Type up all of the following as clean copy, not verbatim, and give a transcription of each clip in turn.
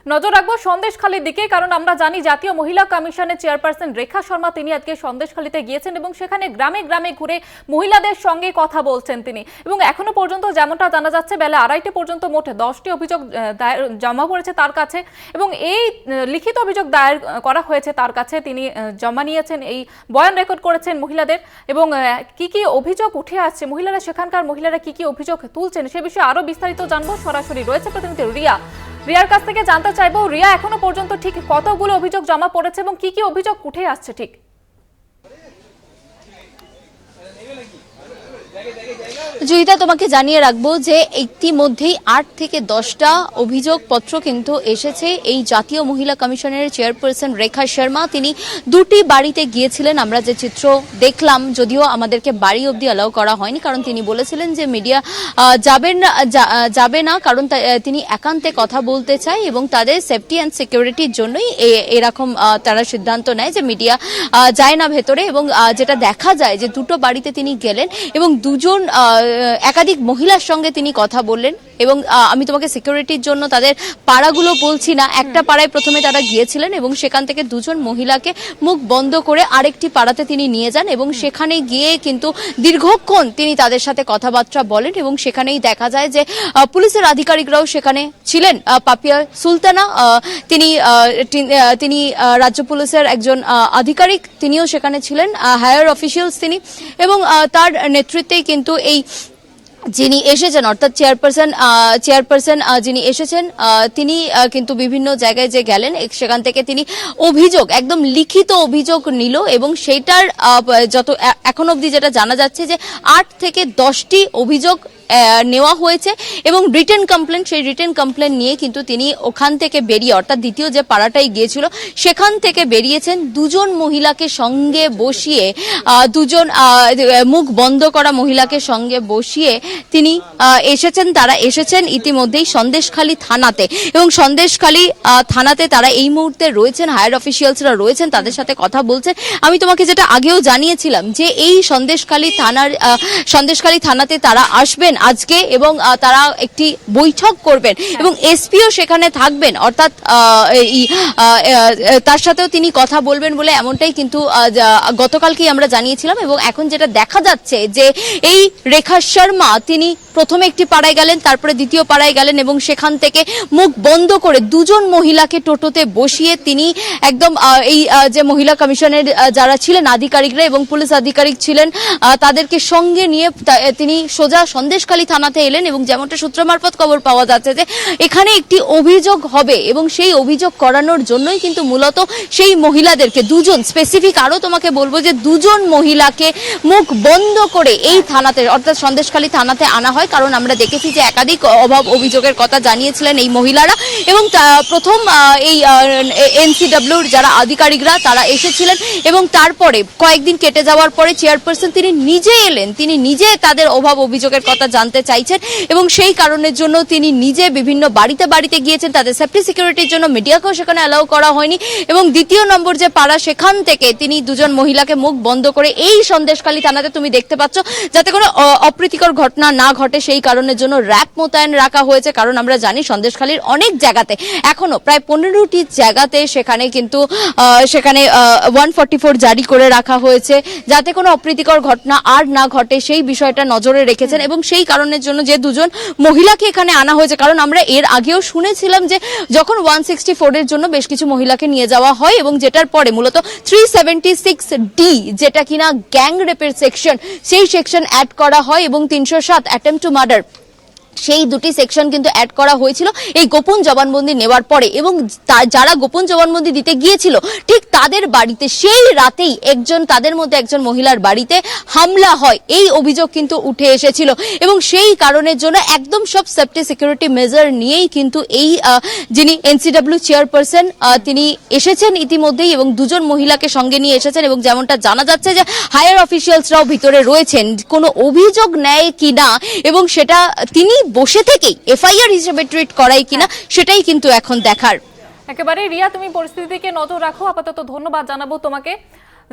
নজর রাখবো সন্দেশখালীর দিকে, কারণ আমরা জানি জাতীয় মহিলা কমিশনের চেয়ারপারসন রেখা শর্মা তিনি আজকে সন্দেশখালীতে গিয়েছেন এবং সেখানে গ্রামে গ্রামে ঘুরে মহিলাদের সঙ্গে কথা বলছেন তিনি। এবং এখনো পর্যন্ত যেমনটা জানা যাচ্ছে বেলা 2:30 পর্যন্ত মোট 10টি অভিযোগ জমা পড়েছে তার কাছে এবং এই লিখিত অভিযোগ দায়ের করা হয়েছে তার কাছে। তিনি জমা নিয়েছেন, এই বয়ান রেকর্ড করেছেন মহিলাদের এবং কি কি অভিযোগ উঠে আসছে, মহিলারা সেখানকার মহিলারা কি কি অভিযোগ তুলছেন সে বিষয়ে আরো বিস্তারিত জানবো। সরাসরি রয়েছে প্রতিনিধি রিয়ার কাছ থেকে জানতে চাইবো, রিয়া এখনো পর্যন্ত ঠিক কতগুলো অভিযোগ জমা পড়েছে এবং কি কি অভিযোগ উঠে আসছে ঠিক? জয়িতা, তোমাকে জানিয়ে রাখবো যে ইতিমধ্যেই 8 থেকে 10টা অভিযোগপত্র কিন্তু এসেছে। এই জাতীয় মহিলা কমিশনের চেয়ারপারসন রেখা শর্মা তিনি দুটি বাড়িতে গিয়েছিলেন। আমরা যে চিত্র দেখলাম, যদিও আমাদেরকে বাড়ি অবধি অ্যালাউ করা হয়নি, কারণ তিনি বলেছিলেন যে মিডিয়া যাবে না, কারণ তিনি একান্তে কথা বলতে চায় এবং তাদের সেফটি অ্যান্ড সিকিউরিটির জন্যই এরকম তারা সিদ্ধান্ত নেয় যে মিডিয়া যায় না ভেতরে। এবং যেটা দেখা যায় যে দুটো বাড়িতে তিনি গেলেন এবং দুজন একাধিক মহিলার সঙ্গে তিনি কথা বললেন। এবং আমি তোমাকে সিকিউরিটির জন্য তাদের পাড়াগুলো বলছি না, একটা পাড়ায় প্রথমে তারা গিয়েছিলেন এবং সেখান থেকে দুজন মহিলাকে মুখ বন্ধ করে আরেকটি পাড়াতে তিনি নিয়ে যান এবং সেখানে গিয়ে কিন্তু দীর্ঘক্ষণ তিনি তাদের সাথে কথাবার্তা বলেন। এবং সেখানেই দেখা যায় যে পুলিশের আধিকারিকরাও সেখানে ছিলেন। পাপিয়া সুলতানা তিনি রাজ্য পুলিশের একজন আধিকারিক, তিনিও সেখানে ছিলেন, হায়ার অফিসিয়ালস তিনি। এবং তার নেতৃত্বেই কিন্তু এই যিনি এসেছেন অর্থাৎ চেয়ারপারসন যিনি এসেছেন তিনি কিন্তু বিভিন্ন জায়গায় যে গেলেন সেখান থেকে তিনি অভিযোগ একদম লিখিত অভিযোগ নিল এবং সেইটার যত এখন অবধি যেটা জানা যাচ্ছে যে 8 থেকে 10টি অভিযোগ নেওয়া হয়েছে এবং রিটেন কমপ্লেন, সেই রিটেন কমপ্লেন নিয়ে কিন্তু তিনি ওখান থেকে বেরিয়ে অর্থাৎ দ্বিতীয় যে পাড়াটাই গিয়েছিল সেখান থেকে বেরিয়েছেন। দুজন মহিলাকে সঙ্গে বসিয়ে, দুজন মুখ বন্ধ করা মহিলাকে সঙ্গে বসিয়ে তিনি এসেছেন। তারা এসেছেন ইতিমধ্যেই সন্দেশখালী থানাতে এবং সন্দেশখালী থানাতে তারা এই মুহূর্তে রয়েছেন, হায়ার অফিসিয়ালসরা রয়েছেন, তাদের সাথে কথা বলছেন। আমি তোমাকে যেটা আগেও জানিয়েছিলাম যে এই সন্দেশখালী থানাতে তারা আসবেন আজকে এবং তারা একটি বৈঠক করবেন এবং এসপিও সেখানে থাকবেন, অর্থাৎ তার সাথেও তিনি কথা বলবেন বলে এমনটাই কিন্তু গতকালকেই আমরা জানিয়েছিলাম। এবং এখন যেটা দেখা যাচ্ছে যে এই রেখা শর্মা তিনি প্রথমে একটি পাড়ায় গেলেন, তারপরে দ্বিতীয় পাড়ায় গেলেন এবং সেখান থেকে মুখ বন্ধ করে দুজন মহিলাকে টোটোতে বসিয়ে তিনি একদম এই যে মহিলা কমিশনের যারা ছিলেন আধিকারিকরা এবং পুলিশ আধিকারিক ছিলেন তাদেরকে সঙ্গে নিয়ে তিনি সোজা সন্দেশখালী থানাতে এলেন। এবং যেমনটা সূত্র মারফত খবর পাওয়া যাচ্ছে যে এখানে একটি অভিযোগ হবে এবং সেই অভিযোগ করানোর জন্যই কিন্তু মূলত সেই মহিলাদেরকে দুজন স্পেসিফিক, আরো তোমাকে বলবো যে দুজন মহিলাকে মুখ বন্ধ করে এই থানাতে অর্থাৎ সন্দেশখালী থানাতে আনা হয়। কারণ আমরা দেখেছি যে একাধিক অভাব অভিযোগের কথা জানিয়েছিলেন এই মহিলারা এবং প্রথম এই এনসিডব্লিউর যারা আধিকারিকরা তারা এসেছিলেন এবং তারপরে কয়েকদিন কেটে যাওয়ার পরে চেয়ারপারসন তিনি নিজে এলেন, তিনি নিজে তাদের অভাব অভিযোগের কথা জানতে চাইছেন এবং সেই কারণের জন্য তিনি নিজে বিভিন্ন বাড়িতে বাড়িতে গিয়েছেন। তাদের সেফটি সিকিউরিটির জন্য মিডিয়াকেও সেখানে অ্যালাউ করা হয়নি এবং দ্বিতীয় নম্বর যে পাড়া সেখান থেকে তিনি দুজন মহিলাকে মুখ বন্ধ করে এই সন্দেশখালী থানাতে তুমি দেখতে পাচ্ছ যাতে কোনো অপ্রীতিকর ঘটনা না ঘটে সেই কারণের জন্য র্যাব মোতায়েন রাখা হয়েছে। কারণ আমরা জানি সন্দেশখালীর অনেক জায়গাতে এখনো প্রায় 15টি জায়গাতে সেখানে কিন্তু 144 জারি করে রাখা হয়েছে যাতে কোনো অপ্রীতিকর ঘটনা আর না ঘটে সেই বিষয়টা নজরে রেখেছেন। এবং সেই কারণের জন্য যে দুজন মহিলাকে এখানে আনা হয়েছে, কারণ আমরা এর আগেও শুনেছিলাম যে যখন 164 এর জন্য বেশ কিছু মহিলাকে নিয়ে যাওয়া হয় এবং যেটার পরে মূলত 376D যেটা কিনা গ্যাং রেপের সেকশন, সেই সেকশন অ্যাড করা হয় এবং 307 অ্যাটেম্প টু মার্ডার, সেই দুটি সেকশন কিন্তু অ্যাড করা হয়েছিল এই গোপন জবানবন্দি নেওয়ার পরে। এবং যারা গোপন জবানবন্দি দিতে গিয়েছিল ঠিক তাদের বাড়িতে সেই রাতেই তাদের মধ্যে একজন মহিলার বাড়িতে হামলা হয়, এই অভিযোগ কিন্তু উঠে এসেছিল এবং সেই কারণের জন্য একদম সব সেফটি সিকিউরিটি মেজার নিয়েই কিন্তু এই যিনি এনসিডব্লিউ চেয়ারপারসন তিনি এসেছেন ইতিমধ্যেই এবং দুজন মহিলাকে সঙ্গে নিয়ে এসেছেন। এবং যেমনটা জানা যাচ্ছে যে হায়ার অফিসিয়ালসরাও ভিতরে রয়েছেন, কোনো অভিযোগ নেয় কিনা এবং সেটা তিনি বসে থেকেই এফআইআর হিসেবে ট্রিট করাই কিনা সেটাই কিন্তু এখন দেখার। একেবারে রিয়া, তুমি পরিস্থিতিকে নজর রাখো, আপাতত ধন্যবাদ জানাবো তোমাকে।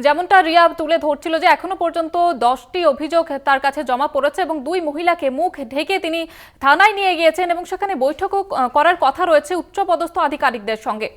যেমনটা রিয়া তুলে ধরছিল যে এখনো পর্যন্ত 10টি অভিযোগ তার কাছে জমা পড়েছে এবং 2 মহিলাকে মুখ ঢেকে তিনি থানায় নিয়ে গিয়েছেন এবং সেখানে বৈঠকও করার কথা রয়েছে উচ্চপদস্থ আধিকারিকদের সঙ্গে।